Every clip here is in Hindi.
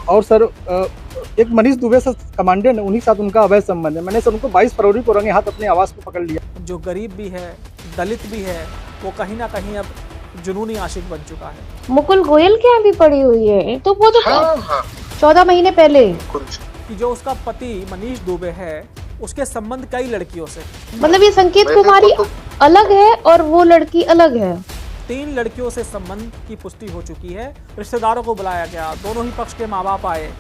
और सर एक मनीष दुबे सर कमांडेंट है, उन्हीं के साथ उनका अवैध संबंध है। मैंने सर उनको 22 फरवरी को रंगे हाथ अपने आवास पर पकड़ लिया। जो गरीब भी है, दलित भी है, वो कहीं ना कहीं अब जुनूनी आशिक बन चुका है। मुकुल गोयल के यहाँ भी पड़ी हुई है, तो वो तो 14 महीने पहले कि जो उसका पति मनीष दुबे है, उसके संबंध कई लड़कियों से, मतलब ये संकेत कुमारी अलग है और वो लड़की अलग है। 3 लड़कियों से संबंध की पुष्टि हो चुकी है। रिश्तेदारों को बुलाया गया, दोनों ही पक्ष के माँ बाप आए।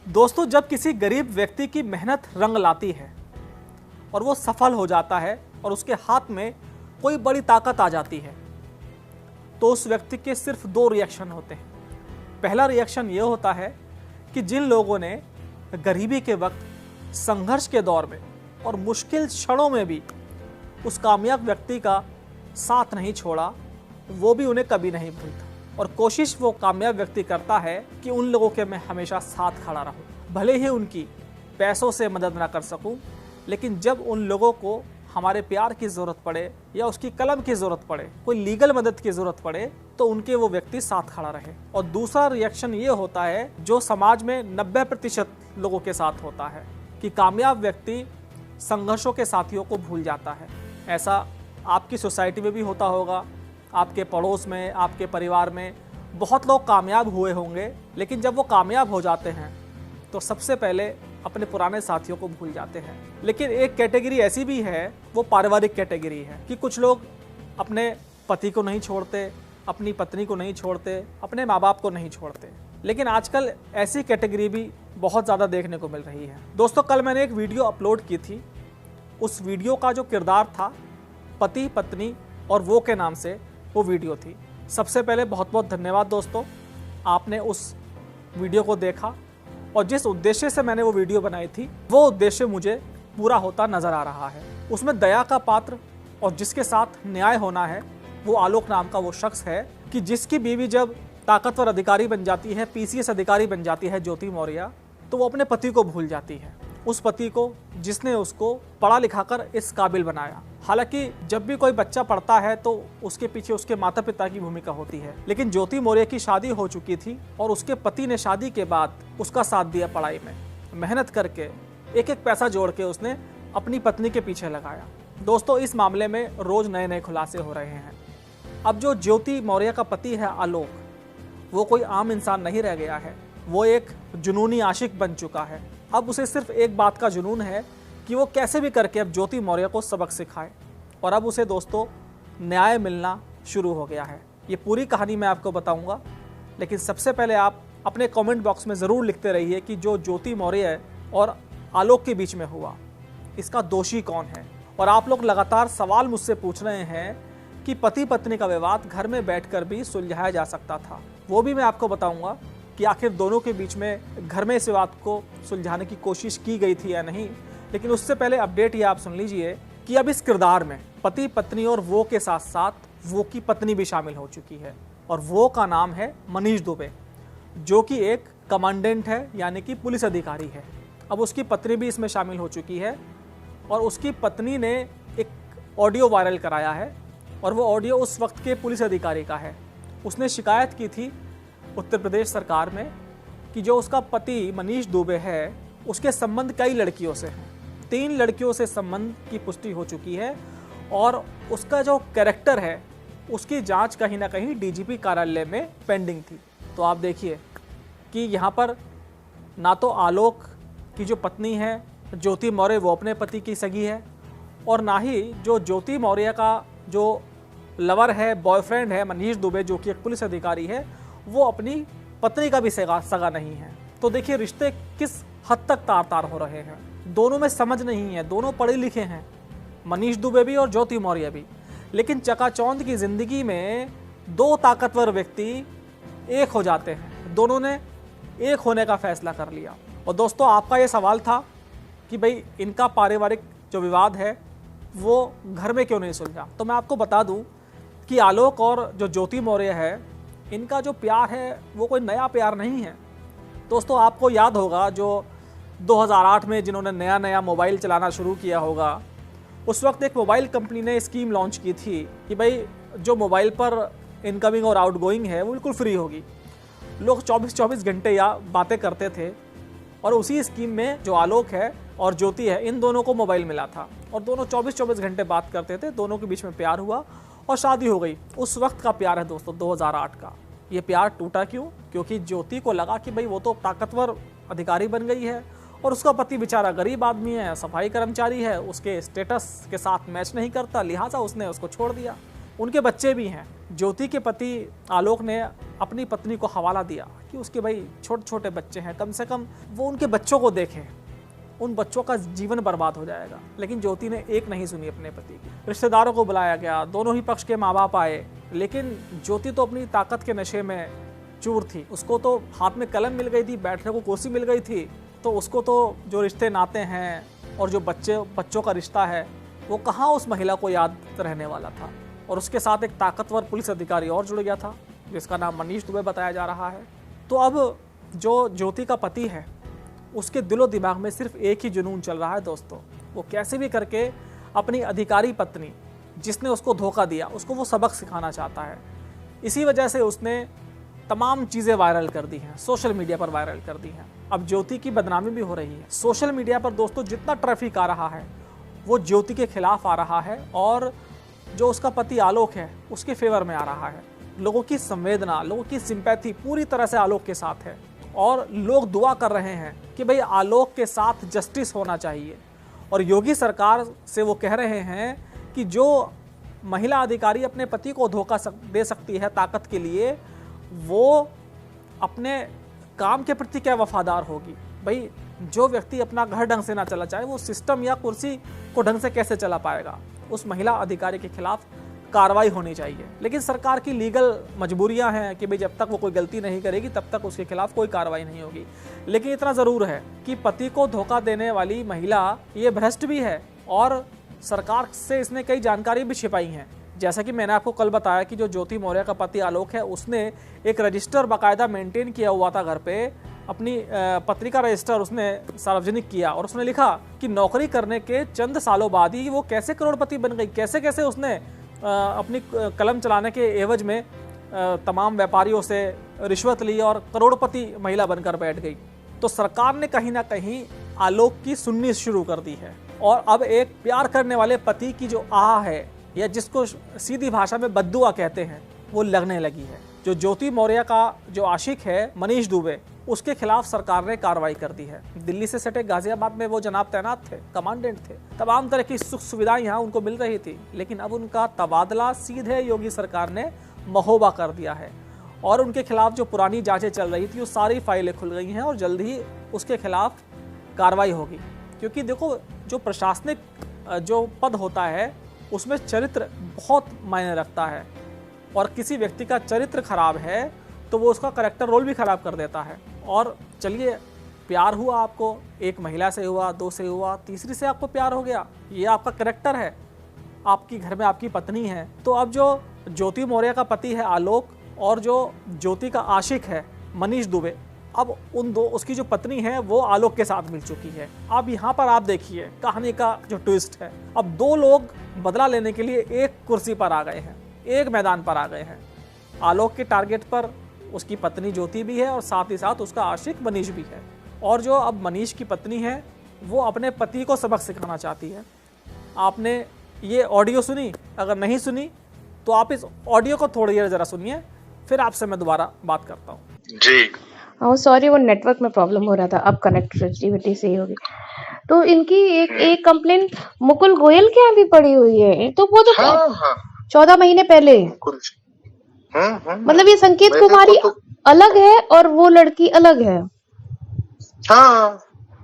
दोस्तों, जब किसी गरीब व्यक्ति की मेहनत रंग लाती है और वो सफल हो जाता है और उसके हाथ में कोई बड़ी ताकत आ जाती है, तो उस व्यक्ति के सिर्फ 2 रिएक्शन होते हैं। पहला रिएक्शन ये होता है कि जिन लोगों ने गरीबी के वक्त, संघर्ष के दौर में और मुश्किल क्षणों में भी उस कामयाब व्यक्ति का साथ नहीं छोड़ा, वो भी उन्हें कभी नहीं भूलता। और कोशिश वो कामयाब व्यक्ति करता है कि उन लोगों के मैं हमेशा साथ खड़ा रहूं। भले ही उनकी पैसों से मदद ना कर सकूं, लेकिन जब उन लोगों को हमारे प्यार की ज़रूरत पड़े या उसकी कलम की ज़रूरत पड़े, कोई लीगल मदद की ज़रूरत पड़े, तो उनके वो व्यक्ति साथ खड़ा रहे। और दूसरा रिएक्शन ये होता है जो समाज में 90% लोगों के साथ होता है कि कामयाब व्यक्ति संघर्षों के साथियों को भूल जाता है। ऐसा आपकी सोसाइटी में भी होता होगा, आपके पड़ोस में, आपके परिवार में बहुत लोग कामयाब हुए होंगे, लेकिन जब वो कामयाब हो जाते हैं तो सबसे पहले अपने पुराने साथियों को भूल जाते हैं। लेकिन एक कैटेगरी ऐसी भी है, वो पारिवारिक कैटेगरी है कि कुछ लोग अपने पति को नहीं छोड़ते, अपनी पत्नी को नहीं छोड़ते, अपने माँ बाप को नहीं छोड़ते। लेकिन आजकल ऐसी कैटेगरी भी बहुत ज़्यादा देखने को मिल रही है। दोस्तों, कल मैंने एक वीडियो अपलोड की थी। उस वीडियो का जो किरदार था, पति पत्नी और वो के नाम से वो वीडियो थी। सबसे पहले बहुत बहुत धन्यवाद दोस्तों, आपने उस वीडियो को देखा और जिस उद्देश्य से मैंने वो वीडियो बनाई थी, वो उद्देश्य मुझे पूरा होता नज़र आ रहा है। उसमें दया का पात्र और जिसके साथ न्याय होना है, वो आलोक नाम का वो शख्स है कि जिसकी बीवी जब ताकतवर अधिकारी बन जाती है, PCS अधिकारी बन जाती है, ज्योति मौर्य, तो वो अपने पति को भूल जाती है। उस पति को जिसने उसको पढ़ा लिखाकर इस काबिल बनाया। हालांकि जब भी कोई बच्चा पढ़ता है तो उसके पीछे उसके माता पिता की भूमिका होती है, लेकिन ज्योति मौर्य की शादी हो चुकी थी और उसके पति ने शादी के बाद उसका साथ दिया पढ़ाई में। मेहनत करके एक एक पैसा जोड़ के उसने अपनी पत्नी के पीछे लगाया। दोस्तों, इस मामले में रोज नए नए खुलासे हो रहे हैं। अब जो ज्योति मौर्य का पति है आलोक, वो कोई आम इंसान नहीं रह गया है, वो एक जुनूनी आशिक बन चुका है। अब उसे सिर्फ एक बात का जुनून है कि वो कैसे भी करके अब ज्योति मौर्य को सबक सिखाए। और अब उसे दोस्तों न्याय मिलना शुरू हो गया है। ये पूरी कहानी मैं आपको बताऊंगा, लेकिन सबसे पहले आप अपने कमेंट बॉक्स में ज़रूर लिखते रहिए कि जो ज्योति मौर्य और आलोक के बीच में हुआ, इसका दोषी कौन है। और आप लोग लगातार सवाल मुझसे पूछ रहे हैं कि पति पत्नी का विवाद घर में बैठकर भी सुलझाया जा सकता था। वो भी मैं आपको बताऊंगा कि आखिर दोनों के बीच में घर में इस विवाद को सुलझाने की कोशिश की गई थी या नहीं। लेकिन उससे पहले अपडेट ये आप सुन लीजिए कि अब इस किरदार में पति पत्नी और वो के साथ साथ वो की पत्नी भी शामिल हो चुकी है। और वो का नाम है मनीष दुबे, जो कि एक कमांडेंट है, यानी कि पुलिस अधिकारी है। अब उसकी पत्नी भी इसमें शामिल हो चुकी है और उसकी पत्नी ने एक ऑडियो वायरल कराया है और वो ऑडियो उस वक्त के पुलिस अधिकारी का है। उसने शिकायत की थी उत्तर प्रदेश सरकार में कि जो उसका पति मनीष दुबे है, उसके संबंध कई लड़कियों से हैं। 3 लड़कियों से संबंध की पुष्टि हो चुकी है और उसका जो कैरेक्टर है, उसकी जांच कहीं ना कहीं DGP कार्यालय में पेंडिंग थी। तो आप देखिए कि यहाँ पर ना तो आलोक की जो पत्नी है ज्योति मौर्य, वो अपने पति की सगी है, और ना ही जो ज्योति मौर्य का जो लवर है, बॉयफ्रेंड है मनीष दुबे, जो कि एक पुलिस अधिकारी है, वो अपनी पत्नी का भी सगा नहीं है। तो देखिए रिश्ते किस हद तक तार तार हो रहे हैं। दोनों में समझ नहीं है, दोनों पढ़े लिखे हैं, मनीष दुबे भी और ज्योति मौर्य भी। लेकिन चकाचौंध की जिंदगी में 2 ताकतवर व्यक्ति एक हो जाते हैं। दोनों ने एक होने का फैसला कर लिया। और दोस्तों, आपका ये सवाल था कि भाई इनका पारिवारिक जो विवाद है वो घर में क्यों नहीं सुलझा। तो मैं आपको बता दूं कि आलोक और जो ज्योति मौर्य है, इनका जो प्यार है वो कोई नया प्यार नहीं है। दोस्तों, आपको याद होगा जो 2008 में जिन्होंने नया नया मोबाइल चलाना शुरू किया होगा, उस वक्त एक मोबाइल कंपनी ने स्कीम लॉन्च की थी कि भाई जो मोबाइल पर इनकमिंग और आउटगोइंग है वो बिल्कुल फ्री होगी। लोग 24-24 घंटे या बातें करते थे और उसी स्कीम में जो आलोक है और ज्योति है, इन दोनों को मोबाइल मिला था और दोनों 24-24 घंटे बात करते थे। दोनों के बीच में प्यार हुआ और शादी हो गई। उस वक्त का प्यार है दोस्तों, 2008 का। ये प्यार टूटा क्यों? क्योंकि ज्योति को लगा कि भाई वो तो ताकतवर अधिकारी बन गई है और उसका पति बेचारा गरीब आदमी है, सफाई कर्मचारी है, उसके स्टेटस के साथ मैच नहीं करता, लिहाजा उसने उसको छोड़ दिया। उनके बच्चे भी हैं। ज्योति के पति आलोक ने अपनी पत्नी को हवाला दिया कि उसके भाई छोटे छोटे बच्चे हैं, कम से कम वो उनके बच्चों को देखें, उन बच्चों का जीवन बर्बाद हो जाएगा। लेकिन ज्योति ने एक नहीं सुनी अपने पति की। रिश्तेदारों को बुलाया गया, दोनों ही पक्ष के माँ बाप आए, लेकिन ज्योति तो अपनी ताकत के नशे में चूर थी। उसको तो हाथ में कलम मिल गई थी, बैठने को कुर्सी मिल गई थी, तो उसको तो जो रिश्ते नाते हैं और जो बच्चों का रिश्ता है वो कहाँ उस महिला को याद रहने वाला था। और उसके साथ एक ताकतवर पुलिस अधिकारी और जुड़ गया था जिसका नाम मनीष दुबे बताया जा रहा है। तो अब जो ज्योति का पति है उसके दिलो दिमाग में सिर्फ एक ही जुनून चल रहा है दोस्तों, वो कैसे भी करके अपनी अधिकारी पत्नी जिसने उसको धोखा दिया उसको वो सबक सिखाना चाहता है। इसी वजह से उसने तमाम चीज़ें वायरल कर दी हैं, सोशल मीडिया पर वायरल कर दी हैं। अब ज्योति की बदनामी भी हो रही है। सोशल मीडिया पर दोस्तों जितना ट्रैफिक आ रहा है वो ज्योति के खिलाफ आ रहा है और जो उसका पति आलोक है उसके फेवर में आ रहा है। लोगों की संवेदना, लोगों की सिंपैथी पूरी तरह से आलोक के साथ है और लोग दुआ कर रहे हैं कि भाई आलोक के साथ जस्टिस होना चाहिए। और योगी सरकार से वो कह रहे हैं कि जो महिला अधिकारी अपने पति को धोखा दे सकती है ताकत के लिए, वो अपने काम के प्रति क्या वफादार होगी। भाई जो व्यक्ति अपना घर ढंग से ना चला चाहे वो सिस्टम या कुर्सी को ढंग से कैसे चला पाएगा। उस महिला अधिकारी के खिलाफ कार्रवाई होनी चाहिए। लेकिन सरकार की लीगल मजबूरियां हैं कि भाई जब तक वो कोई गलती नहीं करेगी तब तक उसके खिलाफ कोई कार्रवाई नहीं होगी। लेकिन इतना ज़रूर है कि पति को धोखा देने वाली महिला ये भ्रष्ट भी है और सरकार से इसने कई जानकारी भी छिपाई हैं। जैसा कि मैंने आपको कल बताया कि जो ज्योति मौर्य का पति आलोक है उसने एक रजिस्टर बाकायदा मेंटेन किया हुआ था घर पे, अपनी पत्नी का रजिस्टर उसने सार्वजनिक किया और उसने लिखा कि नौकरी करने के चंद सालों बाद ही वो कैसे करोड़पति बन गई, कैसे कैसे उसने अपनी कलम चलाने के एवज में तमाम व्यापारियों से रिश्वत ली और करोड़पति महिला बनकर बैठ गई। तो सरकार ने कहीं ना कहीं आलोक की सुननी शुरू कर दी है और अब एक प्यार करने वाले पति की जो आह है या जिसको सीधी भाषा में बद्दुआ कहते हैं वो लगने लगी है। जो ज्योति मौर्य का जो आशिक है मनीष दुबे, उसके खिलाफ सरकार ने कार्रवाई कर दी है। दिल्ली से सटे गाजियाबाद में वो जनाब तैनात थे, कमांडेंट थे, तमाम तरह की सुख सुविधाएं यहाँ उनको मिल रही थी। लेकिन अब उनका तबादला सीधे योगी सरकार ने महोबा कर दिया है और उनके खिलाफ जो पुरानी जांचें चल रही थी वो सारी फाइलें खुल गई हैं और जल्द ही उसके खिलाफ कार्रवाई होगी। क्योंकि देखो जो प्रशासनिक जो पद होता है उसमें चरित्र बहुत मायने रखता है और किसी व्यक्ति का चरित्र खराब है तो वो उसका करैक्टर रोल भी खराब कर देता है। और चलिए प्यार हुआ आपको, एक महिला से हुआ, दो से हुआ, तीसरी से आपको प्यार हो गया, ये आपका करैक्टर है, आपकी घर में आपकी पत्नी है। तो अब जो ज्योति मौर्य का पति है आलोक और जो ज्योति का आशिक है मनीष दुबे, अब उन दो उसकी जो पत्नी है वो आलोक के साथ मिल चुकी है। अब यहाँ पर आप देखिए कहानी का जो ट्विस्ट है, अब दो लोग बदला लेने के लिए एक कुर्सी पर आ गए हैं, एक मैदान पर आ गए हैं। आलोक के टारगेट पर उसकी पत्नी ज्योति भी है और साथ ही साथ उसका आशिक मनीष भी है। और जो अब मनीष की पत्नी है वो अपने पति को सबक सिखाना चाहती है। आपने ये ऑडियो सुनी? अगर नहीं सुनी तो आप इस ऑडियो को थोड़ी देर जरा सुनिए, फिर आपसे मैं दोबारा बात करता हूँ। जी सॉरी, वो नेटवर्क में प्रॉब्लम हो रहा था, अब कनेक्टिविटी सही होगी। तो इनकी एक कंप्लेन मुकुल गोयल के यहाँ भी पड़ी हुई है। तो वो तो 14 महीने पहले, मतलब ये संकेत कुमारी अलग है और वो लड़की अलग है। हाँ,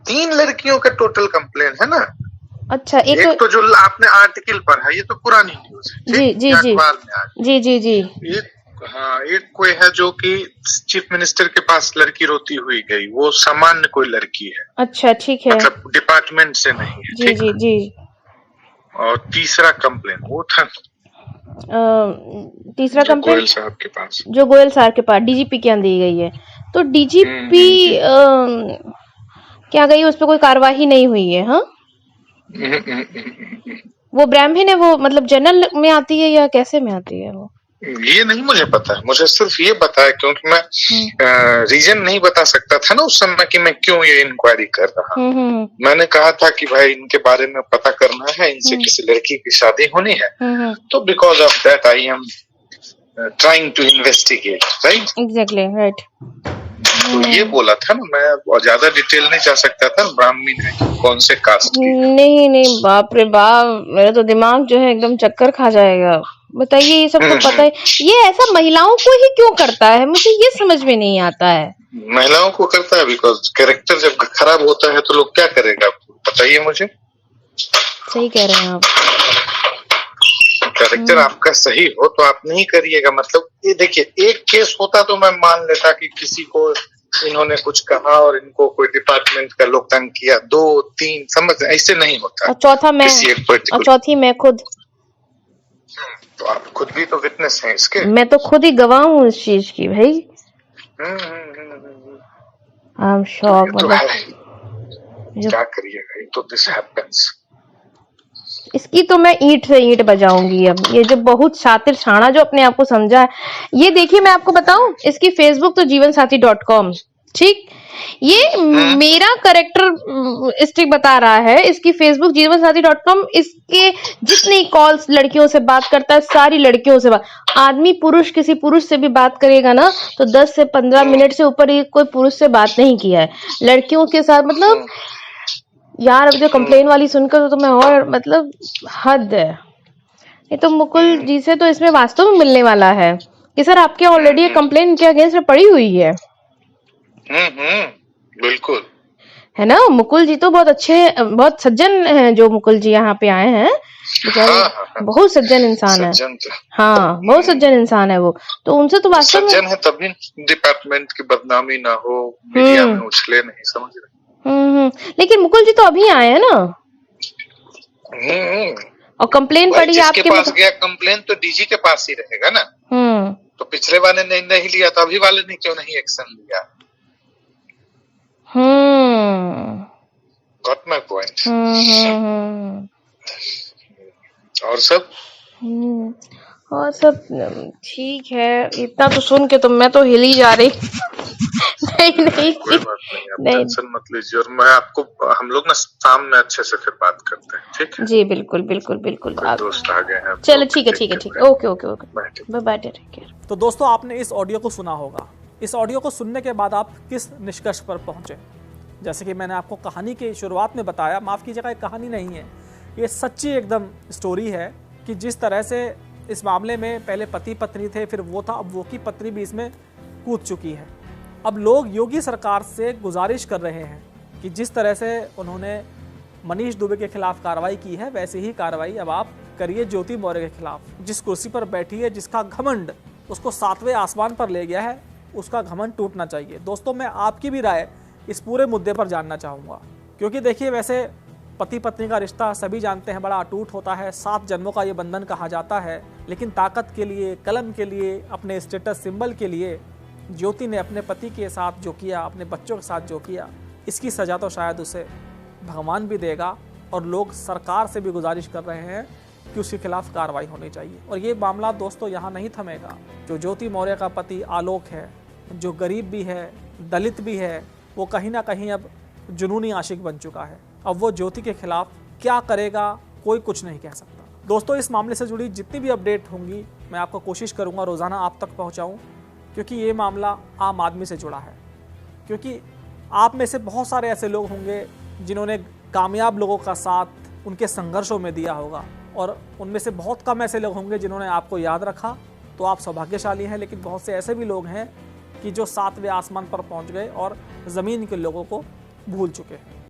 3 लड़कियों का टोटल कंप्लेन है ना। अच्छा, एक तो जो आपने आर्टिकल पढ़ा ये तो पुरानी न्यूज है। जी जी जी जी जी जी। एक कोई है जो कि चीफ मिनिस्टर के पास लड़की रोती हुई गई, वो सामान्य कोई लड़की है। अच्छा ठीक है, मतलब डिपार्टमेंट से नहीं है। जी जी जी। और तीसरा कंप्लेन वो था तीसरा कंप्लेन गोयल साहब के पास, जो गोयल साहब के पास डीजीपी के यहाँ दी गई है। तो डीजीपी क्या गई, उस पर कोई कार्यवाही नहीं हुई है? हाँ, वो ब्राह्मण है, वो मतलब जनरल में आती है या कैसे में आती है वो? ये नहीं मुझे पता है, मुझे सिर्फ ये पता है क्योंकि मैं रीजन नहीं बता सकता था ना उस समय कि मैं क्यों ये इंक्वायरी कर रहा हूँ। मैंने कहा था कि भाई इनके बारे में पता करना है, इनसे किसी लड़की की शादी होनी है, तो because of that I am trying to investigate, right? Exactly, right. तो ये बोला था ना, मैं ज्यादा डिटेल नहीं जा सकता था। ब्राह्मण है, कौन से कास्ट की? नहीं नहीं, बाप रे बाप, मेरा तो दिमाग जो है एकदम चक्कर खा जाएगा। बताइए, ये सब तो पता है, ये ऐसा महिलाओं को ही क्यों करता है, मुझे ये समझ में नहीं आता है। महिलाओं को करता है बिकॉज कैरेक्टर जब खराब होता है तो लोग क्या करेगा, बताइए मुझे। सही कह रहे हैं आप। कैरेक्टर आपका सही हो तो आप नहीं करिएगा। मतलब ये देखिए, एक केस होता तो मैं मान लेता कि किसी को इन्होंने कुछ कहा और इनको कोई डिपार्टमेंट का लोग तंग किया, 2-3, समझ, ऐसे नहीं होता। और चौथा मैं, और चौथी मैं खुद। तो आप खुद भी तो विटनेस हैं इसके। मैं तो खुद ही गवाह हूँ इस चीज की भाई। I am shock. मतलब क्या करिएगा, तो दिस हैपेंस। इसकी तो मैं ईंट से ईंट बजाऊंगी। अब ये जो बहुत शातिर शाना जो अपने आप को समझा है, ये देखिए मैं आपको बताऊं, इसकी फेसबुक तो जीवनसाथी.com, ठीक, ये मेरा करेक्टर स्टिक बता रहा है। इसकी फेसबुक जीवनसाथी.com, इसके जितनी कॉल्स लड़कियों से बात करता है, सारी लड़कियों से बात, आदमी पुरुष किसी पुरुष से भी बात करेगा ना तो 10 से 15 मिनट से ऊपर ये कोई पुरुष से बात नहीं किया है लड़कियों के साथ। मतलब यार, अब जो कंप्लेन वाली सुनकर तो मैं और मतलब हद है। ये तो मुकुल जी से तो इसमें वास्तव में मिलने वाला है कि सर आपके ऑलरेडी कंप्लेन इनके अगेंस्ट में पड़ी हुई है। बिल्कुल है ना। मुकुल जी तो बहुत अच्छे, बहुत सज्जन हैं जो मुकुल जी यहाँ पे आए हैं, बेचारे बहुत सज्जन इंसान है। हाँ, बहुत सज्जन इंसान है वो। तो उनसे तो वास्तव में सज्जन है तभी डिपार्टमेंट की बदनामी ना हो, मीडिया में उछले नहीं, समझ रहे। लेकिन मुकुल जी तो अभी आए हैं ना, और कंप्लेन पड़ी आपके पास गया, कंप्लेन तो डीजी के पास ही रहेगा ना। तो पिछले वाले ने नहीं लिया तो अभी वाले ने क्यों नहीं एक्शन लिया? Got my point. और सब ठीक है। इतना तो सुन के तो मैं तो हिल ही जा रही। नहीं कोई बात नहीं, आप टेंशन मत लीजिए। और मैं आपको, हम लोग ना शाम में अच्छे से फिर बात करते हैं, ठीक है? जी बिल्कुल बिल्कुल बिल्कुल। आप दोस्त आ गए हैं। चलो ठीक है, ठीक है, ठीक है। Okay okay okay, bye bye, take care. तो दोस्तों, आपने इस ऑडियो को सुना होगा। इस ऑडियो को सुनने के बाद आप किस निष्कर्ष पर पहुंचे? जैसे कि मैंने आपको कहानी की शुरुआत में बताया, माफ़ कीजिएगा, एक कहानी नहीं है, ये सच्ची एकदम स्टोरी है कि जिस तरह से इस मामले में पहले पति पत्नी थे, फिर वो था, अब वो की पत्नी भी इसमें कूद चुकी है। अब लोग योगी सरकार से गुजारिश कर रहे हैं कि जिस तरह से उन्होंने मनीष दुबे के खिलाफ कार्रवाई की है, वैसी ही कार्रवाई अब आप करिए ज्योति मौर्य के खिलाफ। जिस कुर्सी पर बैठी है, जिसका घमंड उसको 7वें आसमान पर ले गया है, उसका घमंड टूटना चाहिए। दोस्तों, मैं आपकी भी राय इस पूरे मुद्दे पर जानना चाहूँगा, क्योंकि देखिए, वैसे पति पत्नी का रिश्ता सभी जानते हैं बड़ा अटूट होता है, 7 जन्मों का ये बंधन कहा जाता है। लेकिन ताकत के लिए, कलम के लिए, अपने स्टेटस सिंबल के लिए ज्योति ने अपने पति के साथ जो किया, अपने बच्चों के साथ जो किया, इसकी सज़ा तो शायद उसे भगवान भी देगा। और लोग सरकार से भी गुजारिश कर रहे हैं कि उसके खिलाफ कार्रवाई होनी चाहिए। और ये मामला दोस्तों यहाँ नहीं थमेगा। जो ज्योति मौर्य का पति आलोक है, जो गरीब भी है, दलित भी है, वो कहीं ना कहीं अब जुनूनी आशिक बन चुका है। अब वो ज्योति के खिलाफ क्या करेगा, कोई कुछ नहीं कह सकता। दोस्तों, इस मामले से जुड़ी जितनी भी अपडेट होंगी, मैं आपको कोशिश करूँगा रोज़ाना आप तक पहुँचाऊँ, क्योंकि ये मामला आम आदमी से जुड़ा है। क्योंकि आप में से बहुत सारे ऐसे लोग होंगे जिन्होंने कामयाब लोगों का साथ उनके संघर्षों में दिया होगा, और उनमें से बहुत कम ऐसे लोग होंगे जिन्होंने आपको याद रखा, तो आप सौभाग्यशाली हैं। लेकिन बहुत से ऐसे भी लोग हैं कि जो 7वें आसमान पर पहुंच गए और ज़मीन के लोगों को भूल चुके हैं।